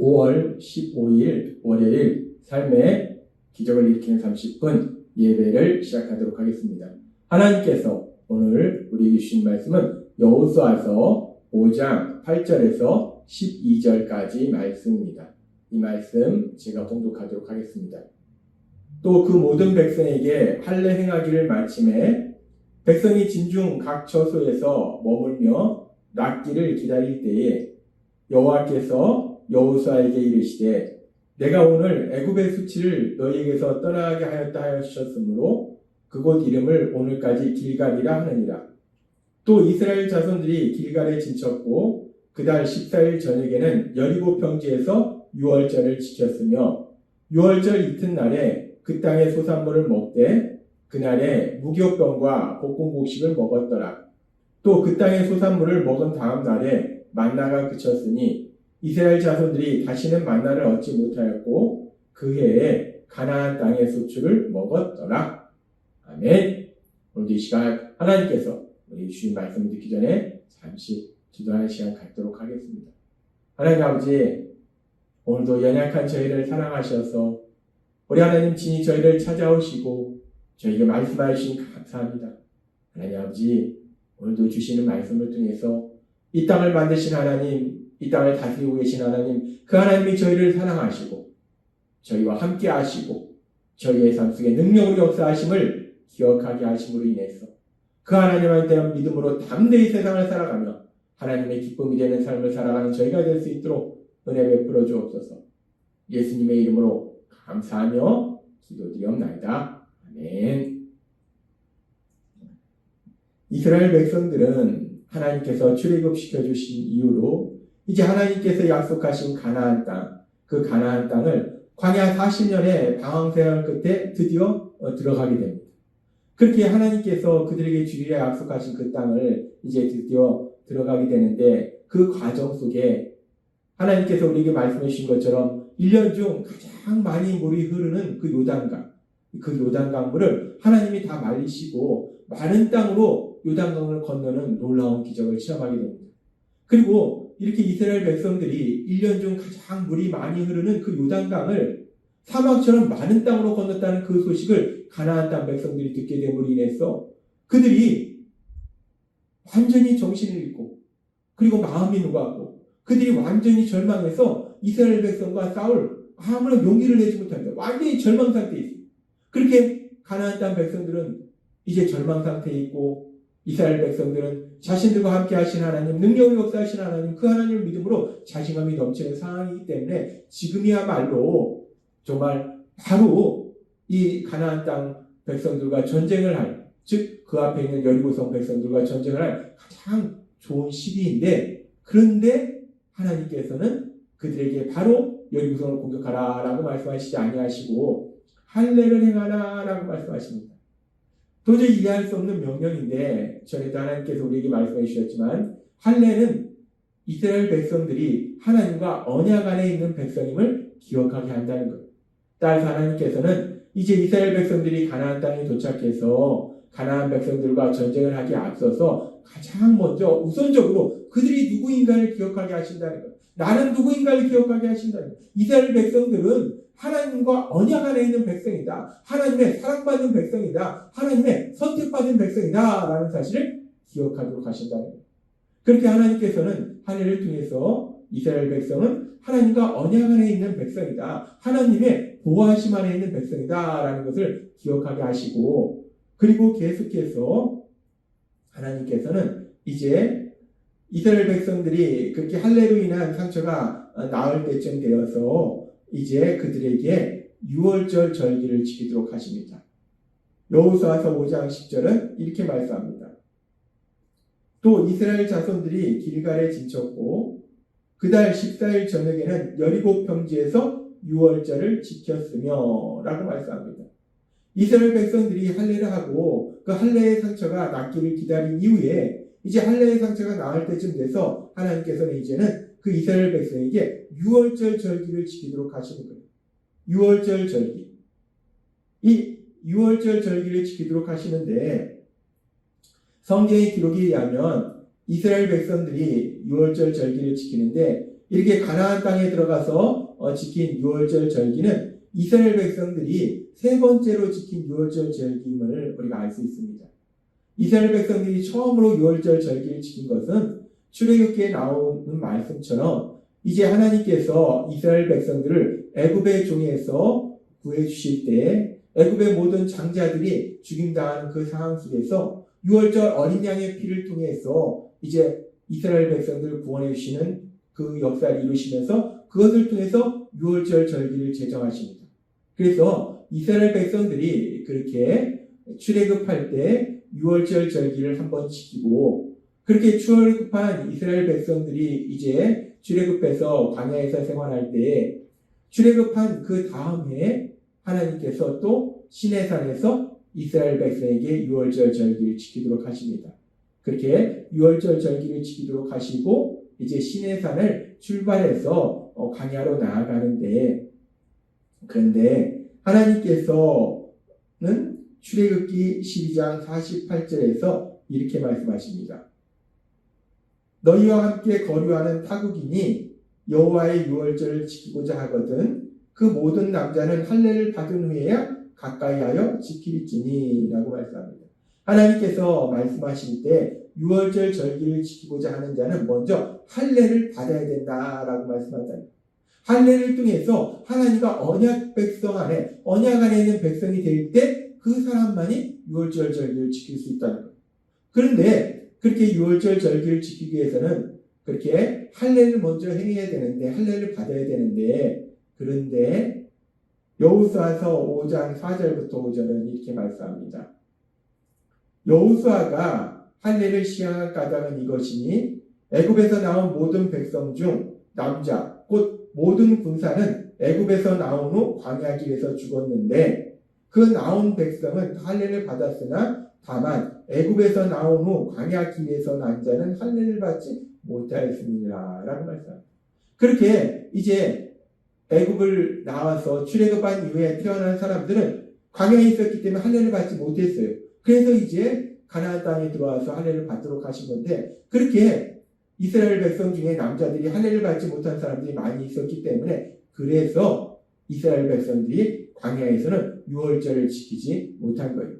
5월 15일 월요일 삶의 기적을 일으키는 30분 예배를 시작하도록 하겠습니다. 하나님께서 오늘 우리에게 주신 말씀은 여호수아서 5장 8절에서 12절까지 말씀입니다. 이 말씀 제가 봉독하도록 하겠습니다. 또 그 모든 백성에게 할례 행하기를 마침에 백성이 진중 각 처소에서 머물며 낫기를 기다릴 때에 여호와께서 여호수아에게 이르시되 내가 오늘 애굽의 수치를 너희에게서 떠나게 하였다 하셨으므로 그곳 이름을 오늘까지 길갈이라 하느니라. 또 이스라엘 자손들이 길갈에 진쳤고 그달 14일 저녁에는 여리고 평지에서 유월절을 지켰으며 유월절 이튿날에 그 땅의 소산물을 먹되 그날에 무교병과 볶음곡식을 먹었더라. 또 그 땅의 소산물을 먹은 다음 날에 만나가 그쳤으니 이스라엘 자손들이 다시는 만나를 얻지 못하였고 그 해에 가나안 땅의 소출을 먹었더라. 아멘. 오늘 이 시간 하나님께서 우리 주신 말씀을 듣기 전에 잠시 기도하는 시간 갖도록 하겠습니다. 하나님 아버지, 오늘도 연약한 저희를 사랑하셔서 우리 하나님 친히 저희를 찾아오시고 저희에게 말씀하여 주신 감사합니다. 하나님 아버지, 오늘도 주시는 말씀을 통해서 이 땅을 만드신 하나님, 이 땅을 다스리고 계신 하나님, 그 하나님이 저희를 사랑하시고 저희와 함께 하시고 저희의 삶 속에 능력으로 역사하심을 기억하게 하심으로 인해서 그 하나님한테 대한 믿음으로 담대히 세상을 살아가며 하나님의 기쁨이 되는 삶을 살아가는 저희가 될 수 있도록 은혜 베풀어 주옵소서. 예수님의 이름으로 감사하며 기도드리옵나이다. 아멘. 이스라엘 백성들은 하나님께서 출애굽시켜 주신 이후로 이제 하나님께서 약속하신 가나안 땅, 그 가나안 땅을 광야 40년의 방황생활 끝에 드디어 들어가게 됩니다. 그렇게 하나님께서 그들에게 주리라 약속하신 그 땅을 이제 드디어 들어가게 되는데 그 과정 속에 하나님께서 우리에게 말씀해 주신 것처럼 1년 중 가장 많이 물이 흐르는 그 요단강, 그 요단강물을 하나님이 다 말리시고 마른 땅으로 요단강을 건너는 놀라운 기적을 체험하게 됩니다. 그리고 이렇게 이스라엘 백성들이 1년 중 가장 물이 많이 흐르는 그 요단강을 사막처럼 많은 땅으로 건넜다는 그 소식을 가나안 땅 백성들이 듣게 됨으로 인해서 그들이 완전히 정신을 잃고 그리고 마음이 누가고 그들이 완전히 절망해서 이스라엘 백성과 싸울 아무런 용기를 내지 못합니다. 완전히 절망 상태에 있습니다. 그렇게 가나안 땅 백성들은 이제 절망 상태에 있고 이스라엘 백성들은 자신들과 함께 하신 하나님, 능력을 역사하신 하나님, 그 하나님을 믿음으로 자신감이 넘치는 상황이기 때문에 지금이야말로 정말 바로 이 가나안 땅 백성들과 전쟁을 할, 즉 그 앞에 있는 여리고성 백성들과 전쟁을 할 가장 좋은 시기인데, 그런데 하나님께서는 그들에게 바로 여리고성을 공격하라 라고 말씀하시지 아니하시고 할례를 행하라 라고 말씀하십니다. 도저히 이해할 수 없는 명령인데 전에도 하나님께서 우리에게 말씀해 주셨지만 할례는 이스라엘 백성들이 하나님과 언약 안에 있는 백성임을 기억하게 한다는 것. 따라서 하나님께서는 이제 이스라엘 백성들이 가나안 땅에 도착해서 가나안 백성들과 전쟁을 하기에 앞서서 가장 먼저 우선적으로 그들이 누구인가를 기억하게 하신다는 것. 나는 누구인가를 기억하게 하신다는 것. 이스라엘 백성들은 하나님과 언약 안에 있는 백성이다. 하나님의 사랑받는 백성이다. 하나님의 선택받은 백성이다. 라는 사실을 기억하도록 하신다는 것. 그렇게 하나님께서는 할례를 통해서 이스라엘 백성은 하나님과 언약 안에 있는 백성이다. 하나님의 보호하심 안에 있는 백성이다. 라는 것을 기억하게 하시고 그리고 계속해서 하나님께서는 이제 이스라엘 백성들이 그렇게 할례로 인한 상처가 나을 때쯤 되어서 이제 그들에게 유월절 절기를 지키도록 하십니다. 여호수아서 5장 10절은 이렇게 말씀합니다. 또 이스라엘 자손들이 길갈에 진쳤고 그달 14일 저녁에는 여리고 평지에서 유월절을 지켰으며 라고 말씀합니다. 이스라엘 백성들이 할례를 하고 그 할례의 상처가 낫기를 기다린 이후에 이제 할례의 상처가 나을 때쯤 돼서 하나님께서는 이제는 그 이스라엘 백성에게 유월절 절기를 지키도록 하시는 거예요. 유월절 절기. 이 유월절 절기를 지키도록 하시는데 성경의 기록에 의하면 이스라엘 백성들이 유월절 절기를 지키는데 이렇게 가나안 땅에 들어가서 지킨 유월절 절기는 이스라엘 백성들이 세 번째로 지킨 유월절 절기임을 우리가 알 수 있습니다. 이스라엘 백성들이 처음으로 유월절 절기를 지킨 것은 출애굽기에 나오는 말씀처럼 이제 하나님께서 이스라엘 백성들을 애굽의 종에서 구해주실 때 애굽의 모든 장자들이 죽임당하는 그 상황 속에서 유월절 어린 양의 피를 통해서 이제 이스라엘 백성들을 구원해 주시는 그 역사를 이루시면서 그것을 통해서 유월절 절기를 제정하십니다. 그래서 이스라엘 백성들이 그렇게 출애굽할 때 유월절 절기를 한번 지키고 그렇게 출애굽한 이스라엘 백성들이 이제 출애굽해서 광야에서 생활할 때 출애굽한 그 다음 해에 하나님께서 또 시내산에서 이스라엘 백성에게 유월절 절기를 지키도록 하십니다. 그렇게 유월절 절기를 지키도록 하시고 이제 시내산을 출발해서 광야로 나아가는데 그런데 하나님께서는 출애굽기 12장 48절에서 이렇게 말씀하십니다. 너희와 함께 거류하는 타국인이 여호와의 유월절을 지키고자 하거든 그 모든 남자는 할례를 받은 후에야 가까이하여 지킬지니 라고 말씀합니다. 하나님께서 말씀하실 때 유월절 절기를 지키고자 하는 자는 먼저 할례를 받아야 된다라고 말씀하잖아요. 할례를 통해서 하나님과 언약 백성 안에 언약 안에 있는 백성이 될 때 그 사람만이 유월절 절기를 지킬 수 있다는 거예요. 그런데 그렇게 유월절 절기를 지키기 위해서는 그렇게 할례를 먼저 행해야 되는데 할례를 받아야 되는데 그런데 여호수아서 5장 4절부터 5절은 이렇게 말씀합니다. 여호수아가 할례를 시행할 까닭은 이것이니 애굽에서 나온 모든 백성 중 남자 곧 모든 군사는 애굽에서 나온 후 광야길에서 죽었는데 그 나온 백성은 할례를 받았으나 다만 애굽에서 나온 후 광야길에서 난 자는 할례를 받지 못하였습니다. 라고 말씀합니다. 그렇게 이제 애굽을 나와서 출애굽한 이후에 태어난 사람들은 광야에 있었기 때문에 할례를 받지 못했어요. 그래서 이제 가나안 땅에 들어와서 할례를 받도록 하신 건데 그렇게 이스라엘 백성 중에 남자들이 할례를 받지 못한 사람들이 많이 있었기 때문에 그래서 이스라엘 백성들이 광야에서는 유월절을 지키지 못한 거예요.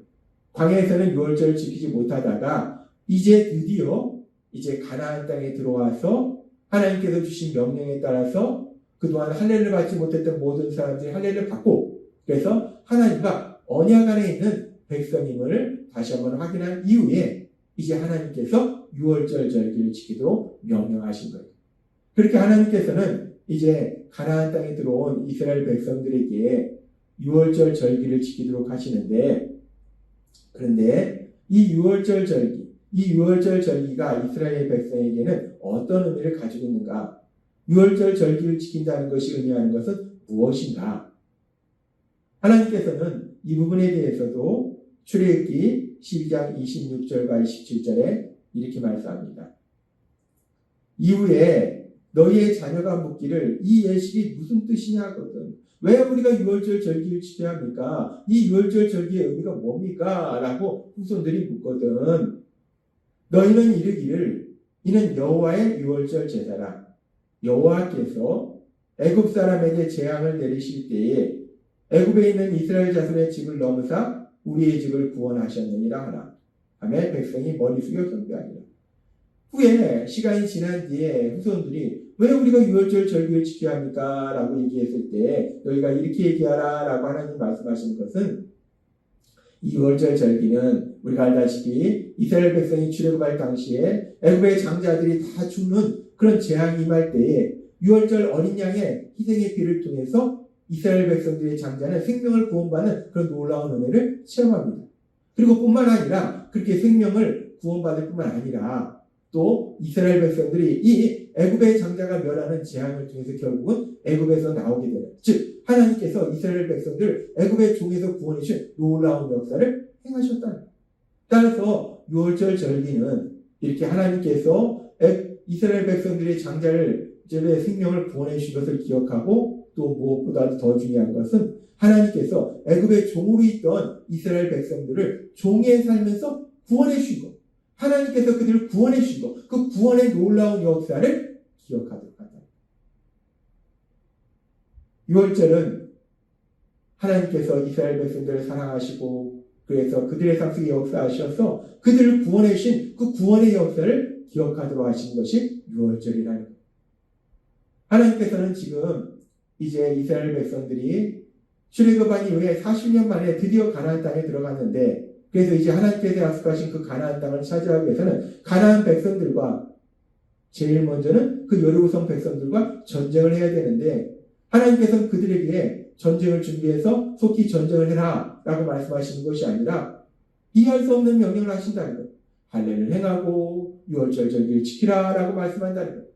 광야에서는 유월절을 지키지 못하다가 이제 드디어 이제 가나안 땅에 들어와서 하나님께서 주신 명령에 따라서 그동안 할례를 받지 못했던 모든 사람들이 할례를 받고 그래서 하나님과 언약 안에 있는 백성임을 다시 한번 확인한 이후에 이제 하나님께서 유월절 절기를 지키도록 명령하신 거예요. 그렇게 하나님께서는 이제 가나안 땅에 들어온 이스라엘 백성들에게 유월절 절기를 지키도록 하시는데 그런데 이 유월절 절기가 이스라엘 백성에게는 어떤 의미를 가지고 있는가? 유월절 절기를 지킨다는 것이 의미하는 것은 무엇인가? 하나님께서는 이 부분에 대해서도 출애굽기 12장 26절과 27절에 이렇게 말씀합니다. 이후에 너희의 자녀가 묻기를 이 예식이 무슨 뜻이냐 하거든. 왜 우리가 유월절 절기를 지켜야 합니까? 이 유월절 절기의 의미가 뭡니까? 라고 후손들이 묻거든. 너희는 이르기를 이는 여호와의 유월절 제사라. 여호와께서 애굽 사람에게 재앙을 내리실 때에 애굽에 있는 이스라엘 자손의 집을 넘으사 우리의 집을 구원하셨느니라 하나. 하며 백성이 머리 숙여 경배하니라. 후에 시간이 지난 뒤에 후손들이 왜 우리가 유월절 절기를 지켜야 합니까? 라고 얘기했을 때 너희가 이렇게 얘기하라 라고 하나님 말씀하시는 것은 이 유월절 절기는 우리가 알다시피 이스라엘 백성이 출애굽할 당시에 애굽의 장자들이 다 죽는 그런 재앙이 임할 때에 유월절 어린 양의 희생의 피를 통해서 이스라엘 백성들의 장자는 생명을 구원받는 그런 놀라운 은혜를 체험합니다. 그리고 뿐만 아니라 그렇게 생명을 구원받을 뿐만 아니라 또 이스라엘 백성들이 이 애굽의 장자가 멸하는 재앙을 통해서 결국은 애굽에서 나오게 되는 즉 하나님께서 이스라엘 백성들을 애굽의 종에서 구원해 주신 놀라운 역사를 행하셨다는 거예요. 따라서 유월절 절기는 이렇게 하나님께서 이스라엘 백성들의 장자의 생명을 구원해 주신 것을 기억하고 또 무엇보다도 더 중요한 것은 하나님께서 애굽의 종으로 있던 이스라엘 백성들을 종에 살면서 구원해 주신 것. 하나님께서 그들을 구원해 주신 것. 그 구원의 놀라운 역사를 기억하도록 한다. 유월절은 하나님께서 이스라엘 백성들을 사랑하시고 그래서 그들의 삶 속에 역사하셔서 그들을 구원해 주신 그 구원의 역사를 기억하도록 하신 것이 유월절이라는 거예요. 하나님께서는 지금 이제 이스라엘 백성들이 출애굽한 이후에 40년 만에 드디어 가나안 땅에 들어갔는데 그래서 이제 하나님께서 약속하신 그 가나안 땅을 차지하기 위해서는 가나안 백성들과 제일 먼저는 그 여리고성 백성들과 전쟁을 해야 되는데 하나님께서는 그들에게 전쟁을 준비해서 속히 전쟁을 해라 라고 말씀하시는 것이 아니라 이해할 수 없는 명령을 하신다는 거예요. 할례를 행하고 유월절 절기를 지키라 라고 말씀한다는 거예요.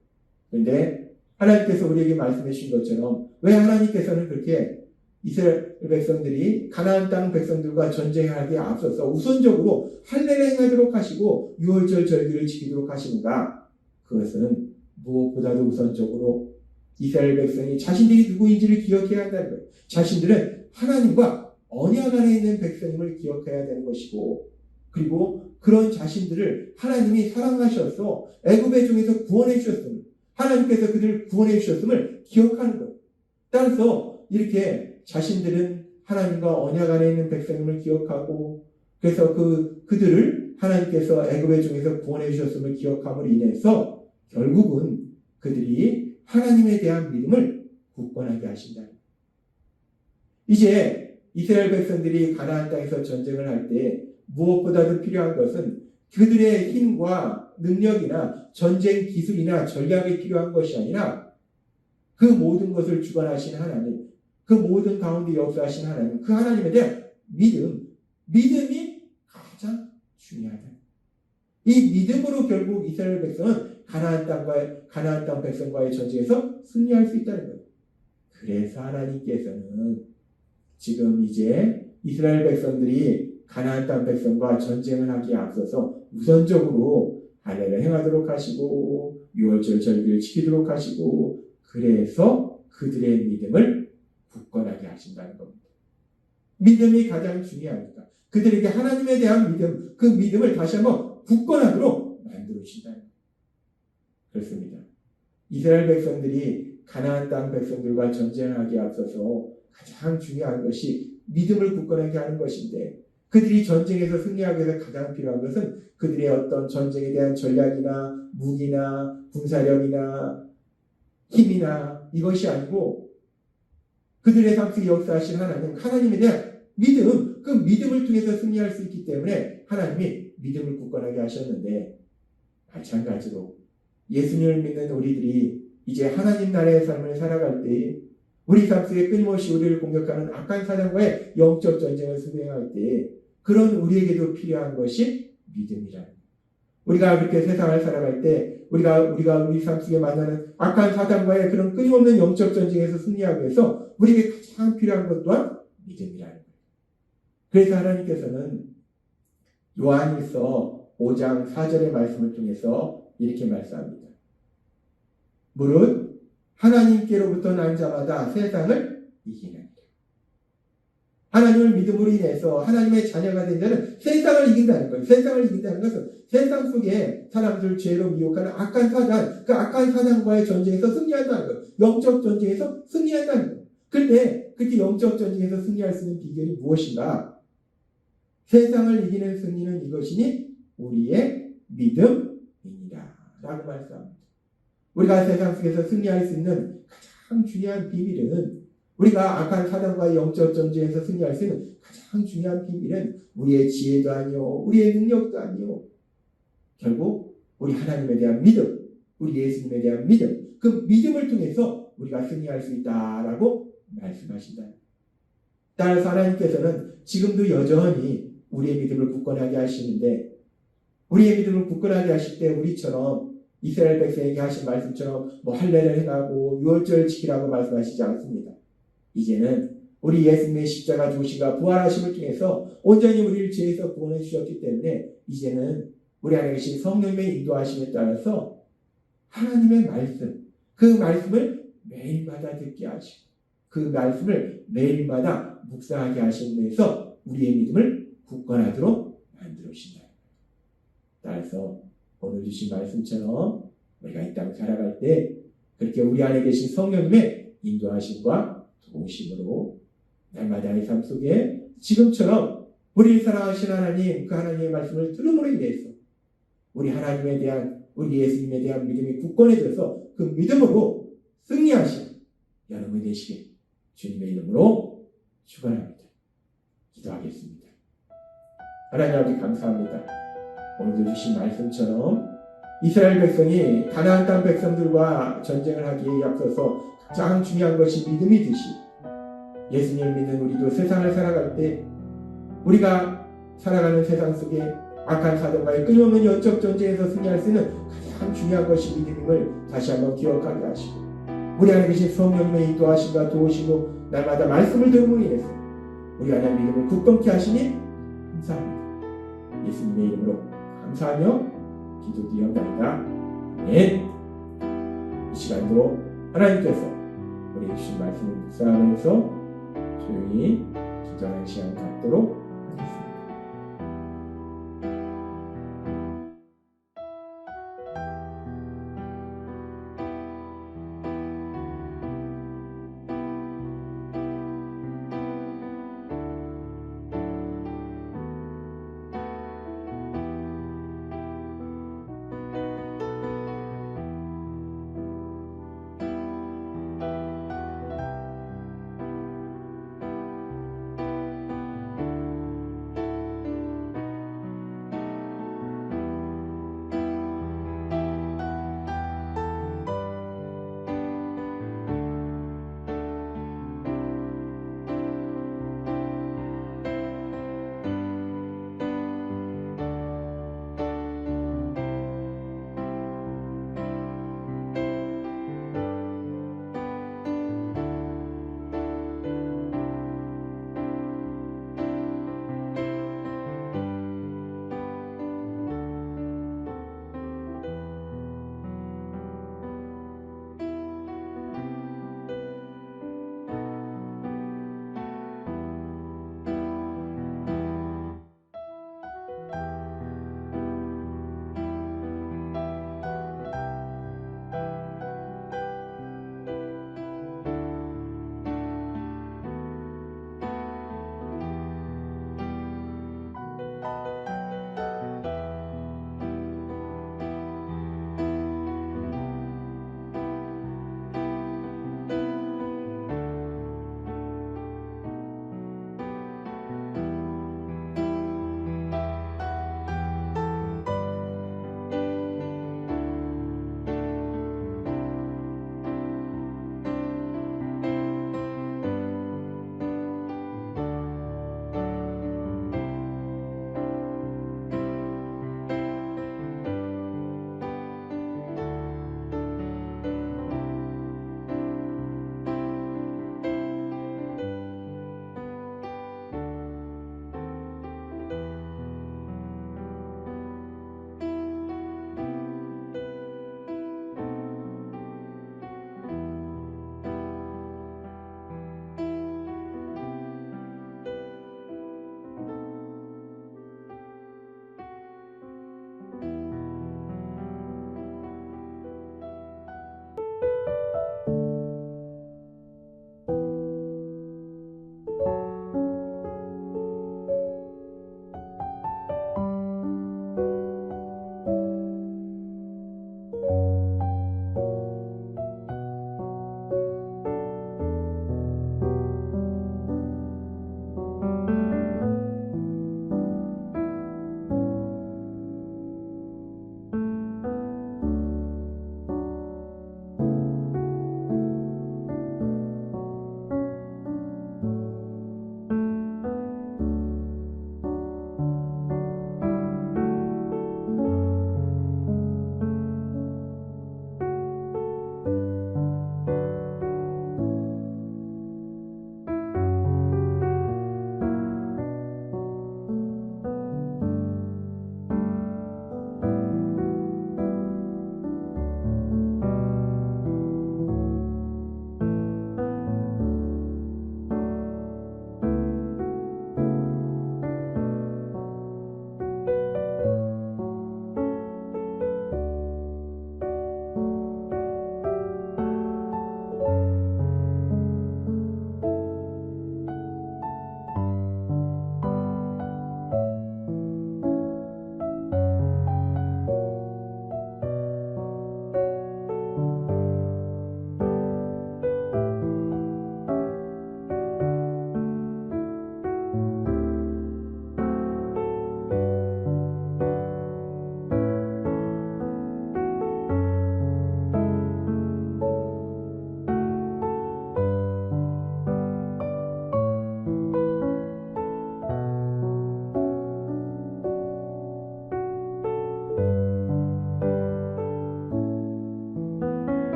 그런데 하나님께서 우리에게 말씀해 주신 것처럼 왜 하나님께서는 그렇게 이스라엘 백성들이 가나안 땅 백성들과 전쟁하기에 앞서서 우선적으로 할례를 행하도록 하시고 유월절 절기를 지키도록 하시는가? 그것은 무엇보다도 우선적으로 이스라엘 백성이 자신들이 누구인지를 기억해야 한다는 거예요. 자신들은 하나님과 언약 안에 있는 백성임을 기억해야 되는 것이고 그리고 그런 자신들을 하나님이 사랑하셔서 애굽의 종에서 구원해 주셨음을 하나님께서 그들을 구원해 주셨음을 기억하는 거예요. 따라서 이렇게 자신들은 하나님과 언약 안에 있는 백성임을 기억하고 그래서 그들을 하나님께서 애굽의 종에서 구원해 주셨음을 기억함으로 인해서 결국은 그들이 하나님에 대한 믿음을 굳건하게 하신다. 이제 이스라엘 백성들이 가나안 땅에서 전쟁을 할 때 무엇보다도 필요한 것은 그들의 힘과 능력이나 전쟁 기술이나 전략이 필요한 것이 아니라 그 모든 것을 주관하신 하나님, 그 모든 가운데 역사하신 하나님, 그 하나님에 대한 믿음이 가장 중요하다. 이 믿음으로 결국 이스라엘 백성은 가나안 땅 백성과의 전쟁에서 승리할 수 있다는 거예요. 그래서 하나님께서는 지금 이제 이스라엘 백성들이 가나안 땅 백성과 전쟁을 하기에 앞서서 우선적으로 할례를 행하도록 하시고 유월절 절기를 지키도록 하시고 그래서 그들의 믿음을 굳건하게 하신다는 겁니다. 믿음이 가장 중요하니까 그들에게 하나님에 대한 믿음, 그 믿음을 다시 한번 굳건하도록 만들어 주신다는 거예요. 그렇습니다. 이스라엘 백성들이 가나안 땅 백성들과 전쟁하기에 앞서서 가장 중요한 것이 믿음을 굳건하게 하는 것인데 그들이 전쟁에서 승리하기 위해서 가장 필요한 것은 그들의 어떤 전쟁에 대한 전략이나 무기나 군사력이나 힘이나 이것이 아니고 그들의 삶 속에 역사하신 하나님에 대한 믿음, 그 믿음을 통해서 승리할 수 있기 때문에 하나님이 믿음을 굳건하게 하셨는데 마찬가지로 예수님을 믿는 우리들이 이제 하나님 나라의 삶을 살아갈 때 우리 삶 속에 끊임없이 우리를 공격하는 악한 사단과의 영적 전쟁을 수행할 때 그런 우리에게도 필요한 것이 믿음이라는 거예요. 우리가 그렇게 세상을 살아갈 때 우리가 우리 삶 속에 만나는 악한 사단과의 그런 끊임없는 영적 전쟁에서 승리하기 위해서 우리에게 가장 필요한 것 또한 믿음이라는 거예요. 그래서 하나님께서는 요한일서 5장 4절의 말씀을 통해서 이렇게 말씀합니다. 무릇 하나님께로부터 난 자마다 세상을 이기느니라. 하나님을 믿음으로 인해서 하나님의 자녀가 된 자는 세상을 이긴다는 거예요. 세상을 이긴다는 것은 세상 속에 사람들 죄로 미혹하는 악한 사단, 그 악한 사단과의 전쟁에서 승리한다는 거예요. 영적 전쟁에서 승리한다는 거예요. 그런데 그렇게 영적 전쟁에서 승리할 수 있는 비결이 무엇인가? 세상을 이기는 승리는 이것이니 우리의 믿음입니다. 라고 말씀합니다. 우리가 세상 속에서 승리할 수 있는 가장 중요한 비밀은 우리가 악한 사단과의 영적 전쟁에서 승리할 수 있는 가장 중요한 비밀은 우리의 지혜도 아니요, 우리의 능력도 아니요. 결국 우리 하나님에 대한 믿음, 우리 예수님에 대한 믿음, 그 믿음을 통해서 우리가 승리할 수 있다라고 말씀하신다. 따라서 하나님께서는 지금도 여전히 우리의 믿음을 굳건하게 하시는데 우리의 믿음을 굳건하게 하실 때 우리처럼 이스라엘 백성에게 하신 말씀처럼 할례를 행하고 유월절 지키라고 말씀하시지 않습니다. 이제는 우리 예수님의 십자가 죽으심과 부활하심을 통해서 온전히 우리를 죄에서 구원해 주셨기 때문에 이제는 우리 안에 계신 성령님의 인도하심에 따라서 하나님의 말씀, 그 말씀을 매일마다 듣게 하시고 그 말씀을 매일마다 묵상하게 하심에서 우리의 믿음을 굳건하도록 만들어 주신다. 따라서 오늘 주신 말씀처럼 우리가 이 땅 살아갈 때 그렇게 우리 안에 계신 성령님의 인도하심과 도우심으로 날마다의 삶 속에 지금처럼 우리 사랑하신 하나님, 그 하나님의 말씀을 들음으로 인해서 우리 하나님에 대한, 우리 예수님에 대한 믿음이 굳건해져서 그 믿음으로 승리하신 여러분이 되시길 주님의 이름으로 축원합니다. 기도하겠습니다. 하나님 아버지 감사합니다. 오늘도 주신 말씀처럼 이스라엘 백성이 가나안 땅 백성들과 전쟁을 하기에 앞서서 가장 중요한 것이 믿음이듯이 예수님을 믿는 우리도 세상을 살아갈 때 우리가 살아가는 세상 속에 악한 사도와의 끊임없는 영적 전쟁에서 승리할 수 있는 가장 중요한 것이 믿음임을 다시 한번 기억하게 하시고 우리 안에 계신 성령님의 인도하심과 도우시고 날마다 말씀을 들음으로 인해서 우리 안에 믿음을 굳건케 하시니 감사합니다. 예수님의 이름으로 감사하며 기도드리옵나이다. 아멘. 이 시간도 하나님께서 우리 주신 말씀을 묵상하면서 조용히 기도하는 시간 갖도록